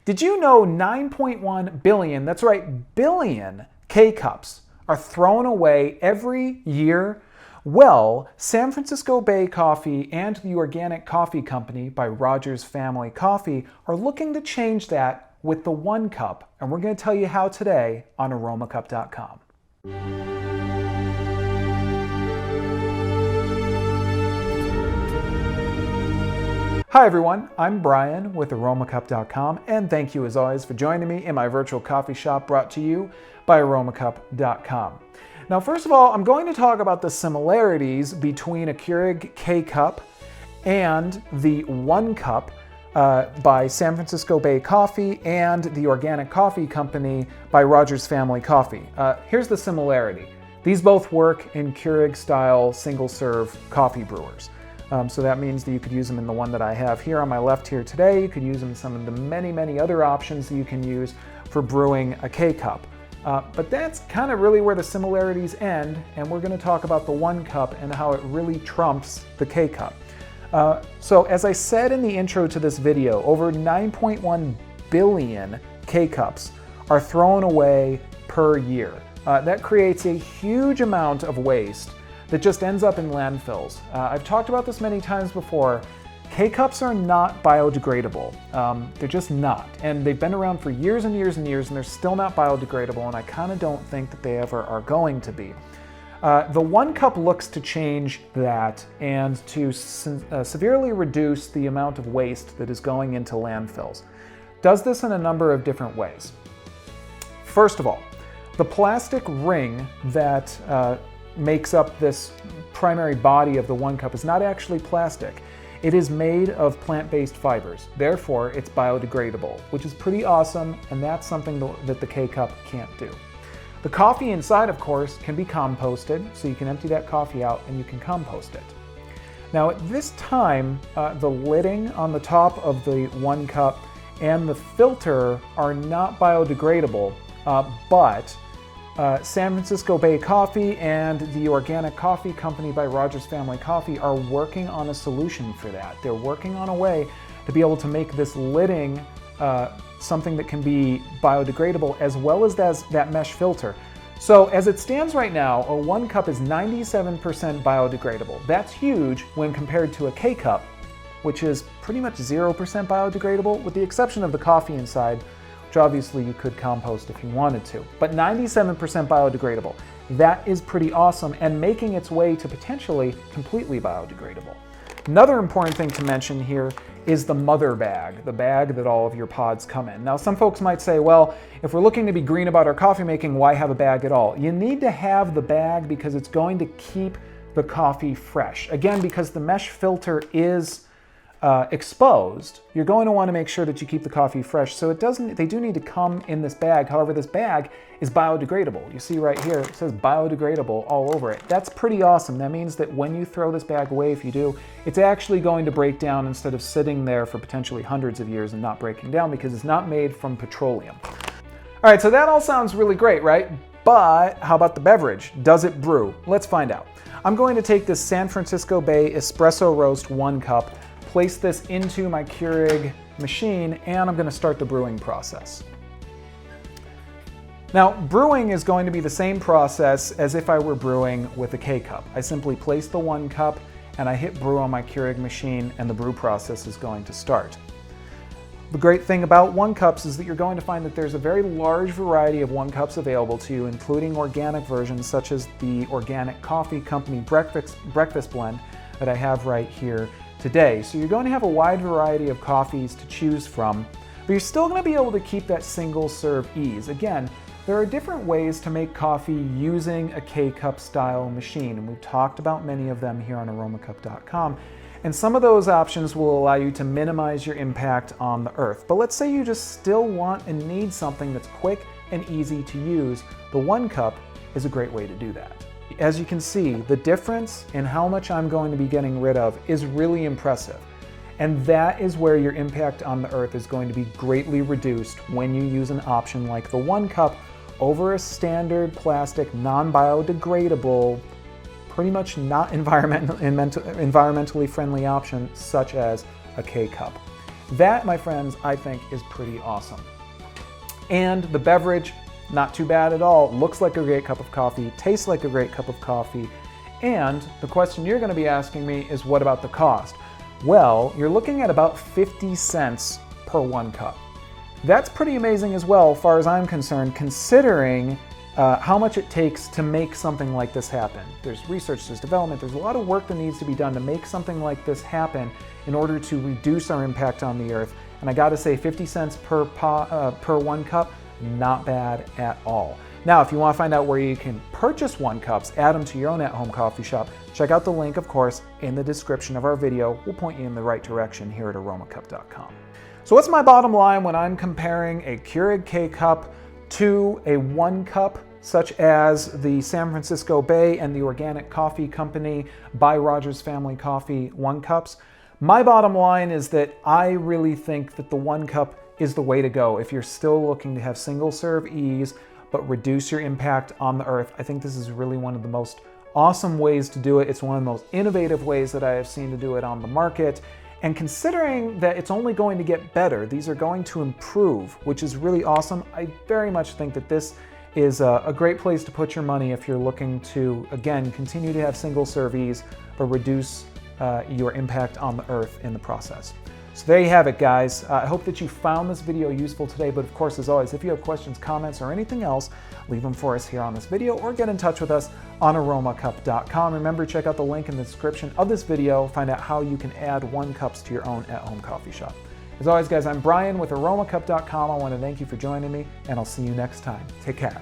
Did you know 9.1 billion, that's right, billion K-Cups are thrown away every year? Well, San Francisco Bay Coffee and the Organic Coffee Company by Rogers Family Coffee are looking to change that with the OneCup, and we're going to tell you how today on Aromacup.com. Hi everyone, I'm Brian with Aromacup.com, and thank you as always for joining me in my virtual coffee shop brought to you by Aromacup.com. Now first of all, I'm going to talk about the similarities between a Keurig K-Cup and the OneCup by San Francisco Bay Coffee and the Organic Coffee Company by Rogers Family Coffee. Here's the similarity. These both work in Keurig-style single-serve coffee brewers. So that means that you could use them in the one that I have here on my left here today. You could use them in some of the many other options that you can use for brewing a K-Cup. But that's kind of really where the similarities end, and we're going to talk about the OneCup and how it really trumps the K-Cup. So as I said in the intro to this video, over 9.1 billion K-Cups are thrown away per year. That creates a huge amount of waste that just ends up in landfills. I've talked about this many times before. K-Cups are not biodegradable. They're just not. And they've been around for years and years and years, and they're still not biodegradable, and I kind of don't think that they ever are going to be. The OneCup looks to change that and to severely reduce the amount of waste that is going into landfills. Does this in a number of different ways. First of all, the plastic ring that makes up this primary body of the OneCup is not actually plastic. It is made of plant-based fibers. Therefore, it's biodegradable, which is pretty awesome, and that's something that the K-Cup can't do. The coffee inside, of course, can be composted, so you can empty that coffee out and you can compost it. Now at this time, the lidding on the top of the OneCup and the filter are not biodegradable, but San Francisco Bay Coffee and the Organic Coffee Company by Rogers Family Coffee are working on a solution for that. They're working on a way to be able to make this lidding something that can be biodegradable, as well as that mesh filter. So as it stands right now, a OneCup is 97% biodegradable. That's huge when compared to a K-Cup, which is pretty much 0% biodegradable, with the exception of the coffee inside, which obviously you could compost if you wanted to. But 97% biodegradable. That is pretty awesome, and making its way to potentially completely biodegradable. Another important thing to mention here is the mother bag, the bag that all of your pods come in. Now some folks might say, well, if we're looking to be green about our coffee making, why have a bag at all? You need to have the bag because it's going to keep the coffee fresh. Again, because the mesh filter is exposed, you're going to want to make sure that you keep the coffee fresh. So they do need to come in this bag. However, this bag is biodegradable. You see right here, it says biodegradable all over it. That's pretty awesome. That means that when you throw this bag away, if you do, it's actually going to break down instead of sitting there for potentially hundreds of years and not breaking down, because it's not made from petroleum. All right, so that all sounds really great, right? But how about the beverage? Does it brew? Let's find out. I'm going to take this San Francisco Bay Espresso Roast OneCup, place this into my Keurig machine, and I'm going to start the brewing process. Now, brewing is going to be the same process as if I were brewing with a K-Cup. I simply place the OneCup and I hit brew on my Keurig machine, and the brew process is going to start. The great thing about OneCups is that you're going to find that there's a very large variety of OneCups available to you, including organic versions such as the Organic Coffee Company breakfast blend that I have right here today. So you're going to have a wide variety of coffees to choose from, but you're still going to be able to keep that single serve ease. Again, there are different ways to make coffee using a K-Cup style machine, and we've talked about many of them here on Aromacup.com, and some of those options will allow you to minimize your impact on the earth. But let's say you just still want and need something that's quick and easy to use. The OneCup is a great way to do that. As you can see, the difference in how much I'm going to be getting rid of is really impressive. And that is where your impact on the earth is going to be greatly reduced when you use an option like the OneCup over a standard plastic, non-biodegradable, pretty much not environmentally friendly option such as a K-Cup. That, my friends, I think is pretty awesome. And the beverage, not too bad at all. Looks like a great cup of coffee, tastes like a great cup of coffee. And the question you're going to be asking me is, what about the cost? Well, you're looking at about 50 cents per 1 cup. That's pretty amazing as well, as far as I'm concerned, considering how much it takes to make something like this happen. There's research, there's development, there's a lot of work that needs to be done to make something like this happen in order to reduce our impact on the earth. And I gotta say, 50 cents per 1 cup, not bad at all. Now, if you want to find out where you can purchase OneCups, add them to your own at-home coffee shop, check out the link, of course, in the description of our video. We'll point you in the right direction here at Aromacup.com. So what's my bottom line when I'm comparing a Keurig K-Cup to a OneCup, such as the San Francisco Bay and the Organic Coffee Company by Rogers Family Coffee OneCups? My bottom line is that I really think that the OneCup is the way to go if you're still looking to have single-serve ease, but reduce your impact on the earth. I think this is really one of the most awesome ways to do it. It's one of the most innovative ways that I have seen to do it on the market. And considering that it's only going to get better, these are going to improve, which is really awesome. I very much think that this is a great place to put your money if you're looking to, again, continue to have single-serve ease, but reduce your impact on the earth in the process. So there you have it, guys. I hope that you found this video useful today, but of course, as always, if you have questions, comments, or anything else, leave them for us here on this video or get in touch with us on Aromacup.com. Remember, check out the link in the description of this video, find out how you can add OneCups to your own at-home coffee shop. As always, guys, I'm Brian with Aromacup.com. I want to thank you for joining me, and I'll see you next time. Take care.